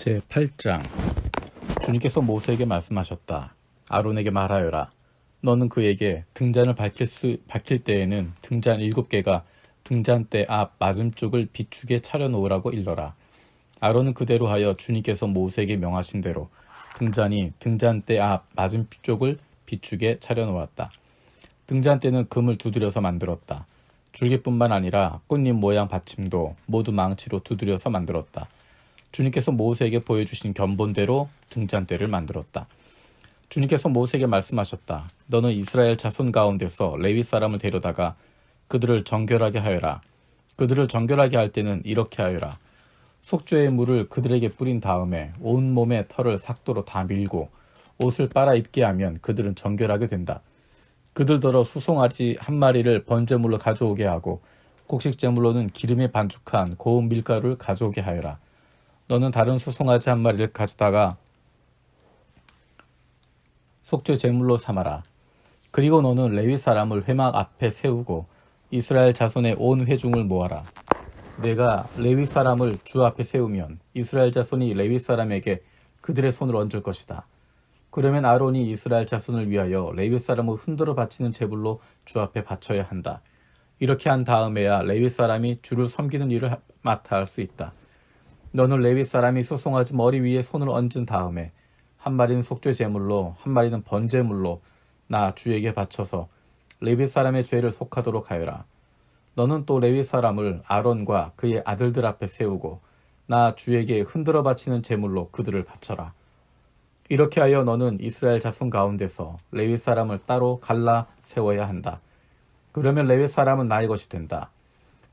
제8장. 주님께서 모세에게 말씀하셨다. 아론에게 말하여라. 너는 그에게 등잔을 밝힐 때에는 등잔 7개가 등잔대 앞 맞은쪽을 비추게 차려놓으라고 일러라. 아론은 그대로 하여 주님께서 모세에게 명하신 대로 등잔이 등잔대 앞 맞은쪽을 비추게 차려놓았다. 등잔대는 금을 두드려서 만들었다. 줄기뿐만 아니라 꽃잎 모양 받침도 모두 망치로 두드려서 만들었다. 주님께서 모세에게 보여주신 견본대로 등잔대를 만들었다. 주님께서 모세에게 말씀하셨다. 너는 이스라엘 자손 가운데서 레위 사람을 데려다가 그들을 정결하게 하여라. 그들을 정결하게 할 때는 이렇게 하여라. 속죄의 물을 그들에게 뿌린 다음에 온몸의 털을 삭도로 다 밀고 옷을 빨아 입게 하면 그들은 정결하게 된다. 그들더러 수송아지 한 마리를 번제물로 가져오게 하고 곡식제물로는 기름에 반죽한 고운 밀가루를 가져오게 하여라. 너는 다른 수송아지 한 마리를 가져다가 속죄 제물로 삼아라. 그리고 너는 레위 사람을 회막 앞에 세우고 이스라엘 자손의 온 회중을 모아라. 내가 레위 사람을 주 앞에 세우면 이스라엘 자손이 레위 사람에게 그들의 손을 얹을 것이다. 그러면 아론이 이스라엘 자손을 위하여 레위 사람을 흔들어 바치는 제물로 주 앞에 바쳐야 한다. 이렇게 한 다음에야 레위 사람이 주를 섬기는 일을 맡아 할 수 있다. 너는 레위 사람이 수송아지 머리 위에 손을 얹은 다음에 한 마리는 속죄 제물로 한 마리는 번제물로 나 주에게 바쳐서 레위 사람의 죄를 속하도록 하여라. 너는 또 레위 사람을 아론과 그의 아들들 앞에 세우고 나 주에게 흔들어 바치는 제물로 그들을 바쳐라. 이렇게 하여 너는 이스라엘 자손 가운데서 레위 사람을 따로 갈라 세워야 한다. 그러면 레위 사람은 나의 것이 된다.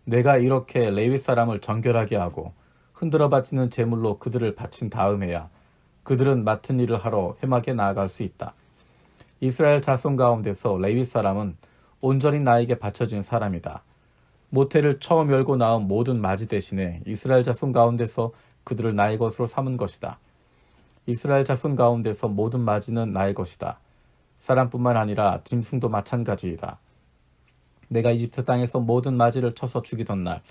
내가 이렇게 레위 사람을 정결하게 하고 흔들어 바치는 제물로 그들을 바친 다음에야 그들은 맡은 일을 하러 회막에 나아갈 수 있다. 이스라엘 자손 가운데서 레위 사람은 온전히 나에게 바쳐진 사람이다. 모태를 처음 열고 나온 모든 맞이 대신에 이스라엘 자손 가운데서 그들을 나의 것으로 삼은 것이다. 이스라엘 자손 가운데서 모든 맞이는 나의 것이다. 사람뿐만 아니라 짐승도 마찬가지이다. 내가 이집트 땅에서 모든 맞이를 쳐서 죽이던 날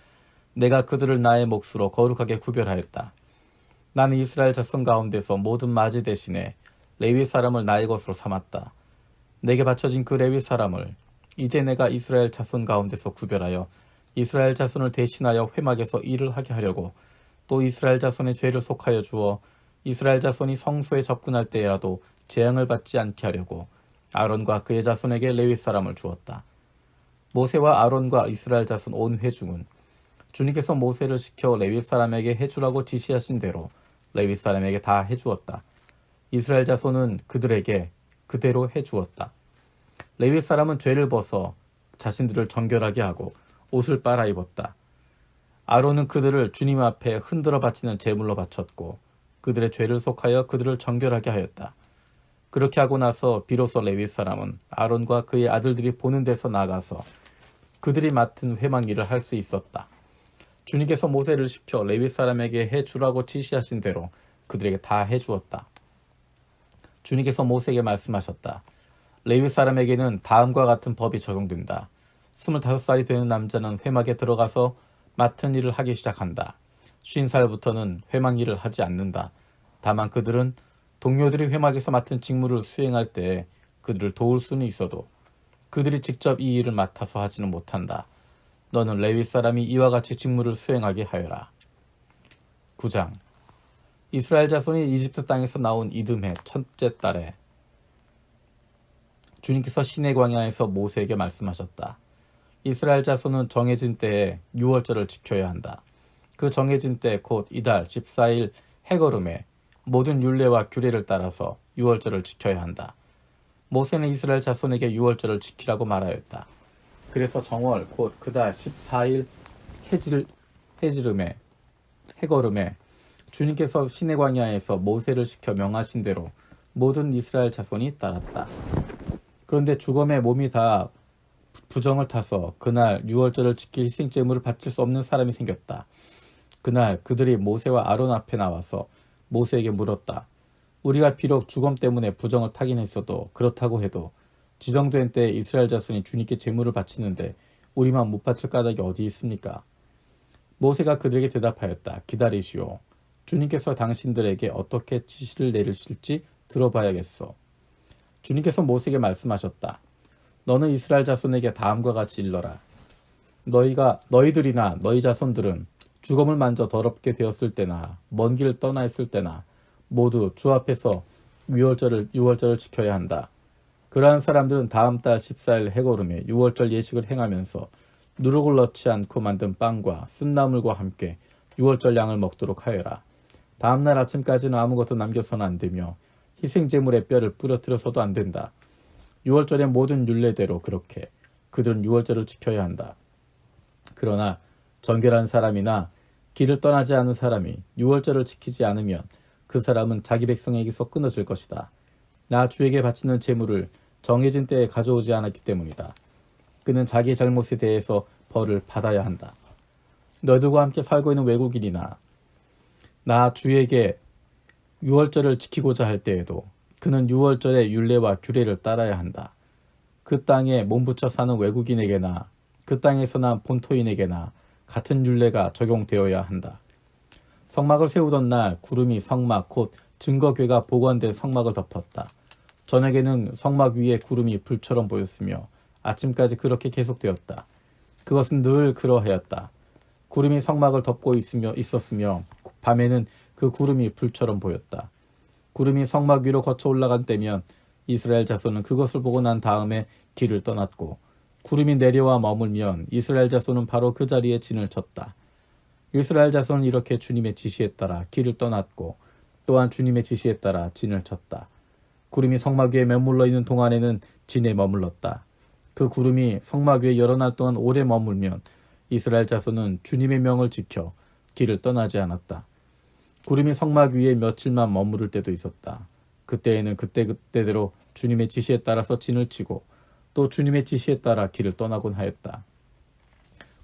내가 그들을 나의 몫으로 거룩하게 구별하였다. 나는 이스라엘 자손 가운데서 모든 맞이 대신에 레위 사람을 나의 것으로 삼았다. 내게 바쳐진 그 레위 사람을 이제 내가 이스라엘 자손 가운데서 구별하여 이스라엘 자손을 대신하여 회막에서 일을 하게 하려고 또 이스라엘 자손의 죄를 속하여 주어 이스라엘 자손이 성소에 접근할 때라도 재앙을 받지 않게 하려고 아론과 그의 자손에게 레위 사람을 주었다. 모세와 아론과 이스라엘 자손 온 회중은 주님께서 모세를 시켜 레위 사람에게 해주라고 지시하신 대로 레위 사람에게 다 해주었다. 이스라엘 자손은 그들에게 그대로 해주었다. 레위 사람은 죄를 벗어 자신들을 정결하게 하고 옷을 빨아 입었다. 아론은 그들을 주님 앞에 흔들어 바치는 제물로 바쳤고 그들의 죄를 속하여 그들을 정결하게 하였다. 그렇게 하고 나서 비로소 레위 사람은 아론과 그의 아들들이 보는 데서 나가서 그들이 맡은 회막 일을 할 수 있었다. 주님께서 모세를 시켜 레위 사람에게 해주라고 지시하신 대로 그들에게 다 해주었다. 주님께서 모세에게 말씀하셨다. 레위 사람에게는 다음과 같은 법이 적용된다. 25살이 되는 남자는 회막에 들어가서 맡은 일을 하기 시작한다. 50살부터는 회막 일을 하지 않는다. 다만 그들은 동료들이 회막에서 맡은 직무를 수행할 때 그들을 도울 수는 있어도 그들이 직접 이 일을 맡아서 하지는 못한다. 너는 레위 사람이 이와 같이 직무를 수행하게 하여라. 9장. 이스라엘 자손이 이집트 땅에서 나온 이듬해 첫째 달에 주님께서 시내 광야에서 모세에게 말씀하셨다. 이스라엘 자손은 정해진 때에 유월절을 지켜야 한다. 그 정해진 때 곧 이달 14일 해거름에 모든 율례와 규례를 따라서 유월절을 지켜야 한다. 모세는 이스라엘 자손에게 유월절을 지키라고 말하였다. 그래서 정월 곧 그달 14일 해거름에 주님께서 시내 광야에서 모세를 시켜 명하신 대로 모든 이스라엘 자손이 따랐다. 그런데 죽음의 몸이 다 부정을 타서 그날 유월절을 지킬 희생제물을 바칠 수 없는 사람이 생겼다. 그날 그들이 모세와 아론 앞에 나와서 모세에게 물었다. 우리가 비록 죽음 때문에 부정을 타긴 했어도 그렇다고 해도 지정된 때에 이스라엘 자손이 주님께 제물을 바치는데 우리만 못 바칠 까닭이 어디 있습니까? 모세가 그들에게 대답하였다. 기다리시오. 주님께서 당신들에게 어떻게 지시를 내리실지 들어봐야겠소. 주님께서 모세에게 말씀하셨다. 너는 이스라엘 자손에게 다음과 같이 일러라. 너희들이나 너희 자손들은 주검을 만져 더럽게 되었을 때나 먼 길을 떠나 있을 때나 모두 주 앞에서 유월절을 지켜야 한다. 그러한 사람들은 다음 달 14일 해거름에 유월절 예식을 행하면서 누룩을 넣지 않고 만든 빵과 쓴나물과 함께 유월절 양을 먹도록 하여라. 다음 날 아침까지는 아무것도 남겨서는 안 되며 희생제물의 뼈를 부러뜨려서도 안 된다. 유월절의 모든 율례대로 그렇게 그들은 유월절을 지켜야 한다. 그러나 정결한 사람이나 길을 떠나지 않은 사람이 유월절을 지키지 않으면 그 사람은 자기 백성에게서 끊어질 것이다. 나 주에게 바치는 제물을 정해진 때에 가져오지 않았기 때문이다. 그는 자기 잘못에 대해서 벌을 받아야 한다. 너희들과 함께 살고 있는 외국인이나 나 주에게 유월절을 지키고자 할 때에도 그는 유월절의 율례와 규례를 따라야 한다. 그 땅에 몸붙여 사는 외국인에게나 그 땅에서 난 본토인에게나 같은 율례가 적용되어야 한다. 성막을 세우던 날 구름이 성막 곧 증거궤가 보관된 성막을 덮었다. 저녁에는 성막 위에 구름이 불처럼 보였으며 아침까지 그렇게 계속되었다. 그것은 늘 그러하였다. 구름이 성막을 덮고 있었으며 밤에는 그 구름이 불처럼 보였다. 구름이 성막 위로 거쳐 올라간 때면 이스라엘 자손은 그것을 보고 난 다음에 길을 떠났고 구름이 내려와 머물면 이스라엘 자손은 바로 그 자리에 진을 쳤다. 이스라엘 자손은 이렇게 주님의 지시에 따라 길을 떠났고 또한 주님의 지시에 따라 진을 쳤다. 구름이 성막 위에 머물러 있는 동안에는 진에 머물렀다. 그 구름이 성막 위에 여러 날 동안 오래 머물면 이스라엘 자손은 주님의 명을 지켜 길을 떠나지 않았다. 구름이 성막 위에 며칠만 머무를 때도 있었다. 그때에는 그때대로 주님의 지시에 따라서 진을 치고 또 주님의 지시에 따라 길을 떠나곤 하였다.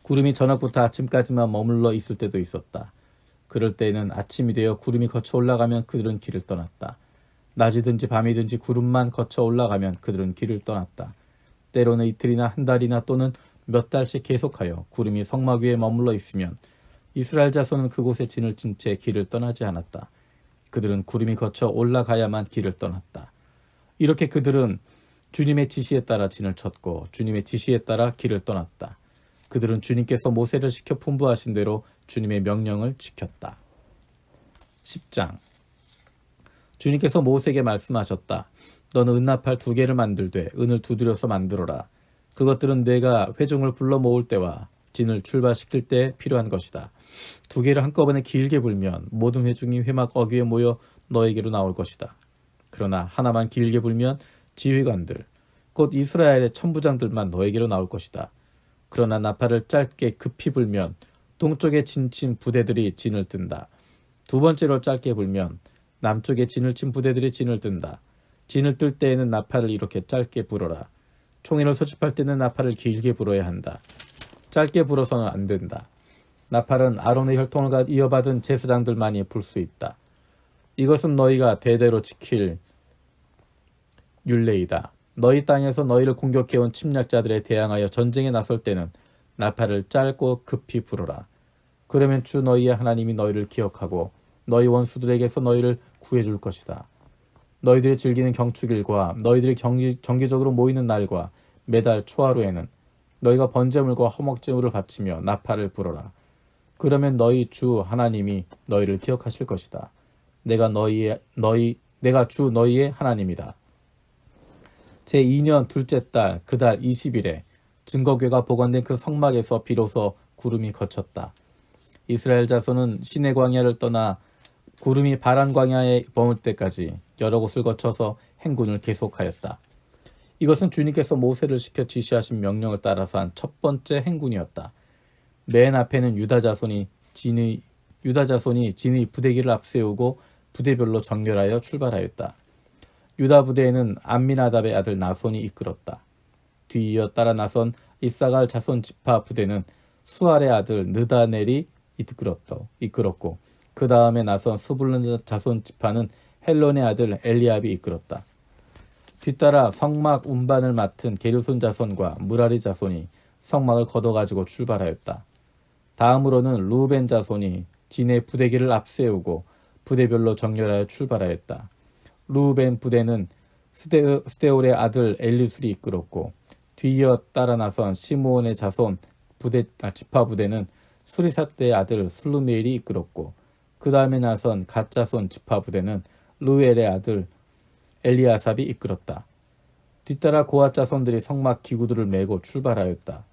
구름이 저녁부터 아침까지만 머물러 있을 때도 있었다. 그럴 때에는 아침이 되어 구름이 거쳐 올라가면 그들은 길을 떠났다. 낮이든지 밤이든지 구름만 거쳐 올라가면 그들은 길을 떠났다. 때로는 이틀이나 한 달이나 또는 몇 달씩 계속하여 구름이 성막 위에 머물러 있으면 이스라엘 자손은 그곳에 진을 친 채 길을 떠나지 않았다. 그들은 구름이 거쳐 올라가야만 길을 떠났다. 이렇게 그들은 주님의 지시에 따라 진을 쳤고 주님의 지시에 따라 길을 떠났다. 그들은 주님께서 모세를 시켜 분부하신 대로 주님의 명령을 지켰다. 10장 주님께서 모세에게 말씀하셨다. 너는 은나팔 2개를 만들되 은을 두드려서 만들어라. 그것들은 내가 회중을 불러 모을 때와 진을 출발시킬 때 필요한 것이다. 2개를 한꺼번에 길게 불면 모든 회중이 회막 어귀에 모여 너에게로 나올 것이다. 그러나 하나만 길게 불면 지휘관들, 곧 이스라엘의 천부장들만 너에게로 나올 것이다. 그러나 나팔을 짧게 급히 불면 동쪽에 진친 부대들이 진을 뜬다. 2번째로 짧게 불면 남쪽에 진을 친 부대들이 진을 뜬다. 진을 뜰 때에는 나팔을 이렇게 짧게 불어라. 총회를 소집할 때는 나팔을 길게 불어야 한다. 짧게 불어서는 안 된다. 나팔은 아론의 혈통을 이어받은 제사장들만이 불 수 있다. 이것은 너희가 대대로 지킬 율례이다. 너희 땅에서 너희를 공격해온 침략자들에 대항하여 전쟁에 나설 때는 나팔을 짧고 급히 불어라. 그러면 주 너희의 하나님이 너희를 기억하고 너희 원수들에게서 너희를 구해줄 것이다. 너희들이 즐기는 경축일과 너희들이 정기적으로 모이는 날과 매달 초하루에는 너희가 번제물과 허목제물을 바치며 나팔을 불어라. 그러면 너희 주 하나님이 너희를 기억하실 것이다. 내가 주 너희의 하나님이다. 제2년 둘째 달 그 달 20일에 증거궤가 보관된 그 성막에서 비로소 구름이 거쳤다. 이스라엘 자손은 시내 광야를 떠나 구름이 바란 광야에 머물 때까지 여러 곳을 거쳐서 행군을 계속하였다. 이것은 주님께서 모세를 시켜 지시하신 명령을 따라서 한 첫 번째 행군이었다. 맨 앞에는 유다 자손이 진의 부대기를 앞세우고 부대별로 정렬하여 출발하였다. 유다 부대에는 암미나답의 아들 나손이 이끌었다. 뒤이어 따라 나선 이사갈 자손 지파 부대는 수알의 아들 느다넬이 이끌었고 그 다음에 나선 스불론 자손 지파는 헬론의 아들 엘리압이 이끌었다. 뒤따라 성막 운반을 맡은 게르손 자손과 무라리 자손이 성막을 걷어가지고 출발하였다. 다음으로는 루벤 자손이 진의 부대기를 앞세우고 부대별로 정렬하여 출발하였다. 루벤 부대는 스데올의 아들 엘리술이 이끌었고 뒤이어 따라 나선 시므온의 자손 지파 부대는 수리사대의 아들 슬루미엘이 이끌었고 그 다음에 나선 갓 자손 지파 부대는 루엘의 아들 엘리아삽이 이끌었다. 뒤따라 고앗 자손들이 성막 기구들을 메고 출발하였다.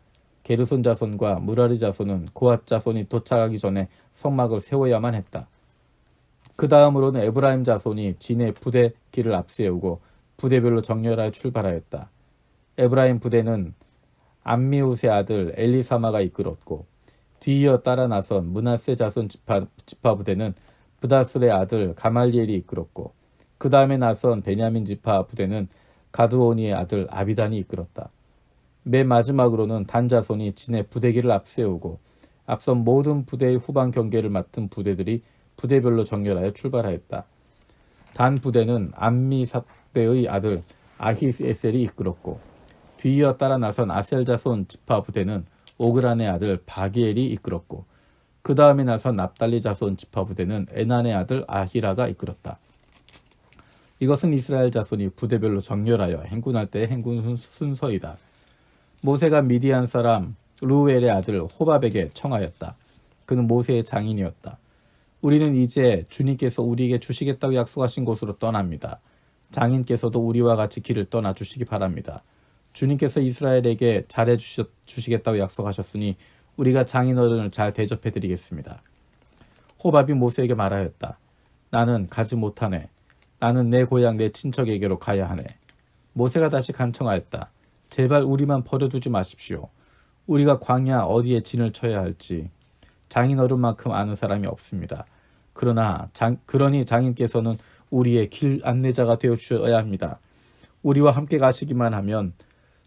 게르손 자손과 무라리 자손은 고앗 자손이 도착하기 전에 성막을 세워야만 했다. 그 다음으로는 에브라임 자손이 진의 부대 길을 앞세우고 부대별로 정렬하여 출발하였다. 에브라임 부대는 암미웃의 아들 엘리사마가 이끌었고 뒤이어 따라 나선 므낫세 자손 지파 부대는 브다술의 아들 가말리엘이 이끌었고 그 다음에 나선 베냐민 지파 부대는 가드오니의 아들 아비단이 이끌었다. 맨 마지막으로는 단 자손이 진의 부대기를 앞세우고 앞선 모든 부대의 후방 경계를 맡은 부대들이 부대별로 정렬하여 출발하였다. 단 부대는 암미사대의 아들 아히에셀이 이끌었고 뒤이어 따라 나선 아셀 자손 지파 부대는 오그란의 아들 바기엘이 이끌었고 그 다음에 나선 납달리 자손 지파 부대는 에난의 아들 아히라가 이끌었다. 이것은 이스라엘 자손이 부대별로 정렬하여 행군할 때의 행군 순서이다. 모세가 미디안 사람 루엘의 아들 호밥에게 청하였다. 그는 모세의 장인이었다. 우리는 이제 주님께서 우리에게 주시겠다고 약속하신 곳으로 떠납니다. 장인께서도 우리와 같이 길을 떠나 주시기 바랍니다. 주님께서 이스라엘에게 잘해 주시겠다고 약속하셨으니 우리가 장인어른을 잘 대접해드리겠습니다. 호밥이 모세에게 말하였다. 나는 가지 못하네. 나는 내 고향 내 친척에게로 가야 하네. 모세가 다시 간청하였다. 제발 우리만 버려두지 마십시오. 우리가 광야 어디에 진을 쳐야 할지 장인어른만큼 아는 사람이 없습니다. 그러니 장인께서는 우리의 길 안내자가 되어 주셔야 합니다. 우리와 함께 가시기만 하면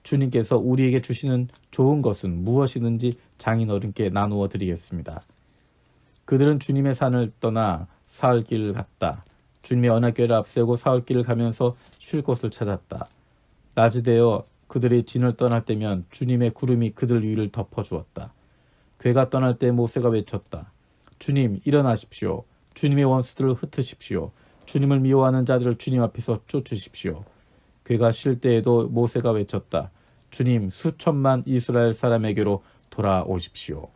주님께서 우리에게 주시는 좋은 것은 무엇이든지 장인어른께 나누어 드리겠습니다. 그들은 주님의 산을 떠나 사흘길을 갔다. 주님의 언약궤를 앞세우고 사흘길을 가면서 쉴 곳을 찾았다. 낮이 되어 그들이 진을 떠날 때면 주님의 구름이 그들 위를 덮어주었다. 궤가 떠날 때 모세가 외쳤다. 주님 일어나십시오. 주님의 원수들을 흩으십시오. 주님을 미워하는 자들을 주님 앞에서 쫓으십시오. 궤가 쉴 때에도 모세가 외쳤다. 주님 수천만 이스라엘 사람에게로 돌아오십시오.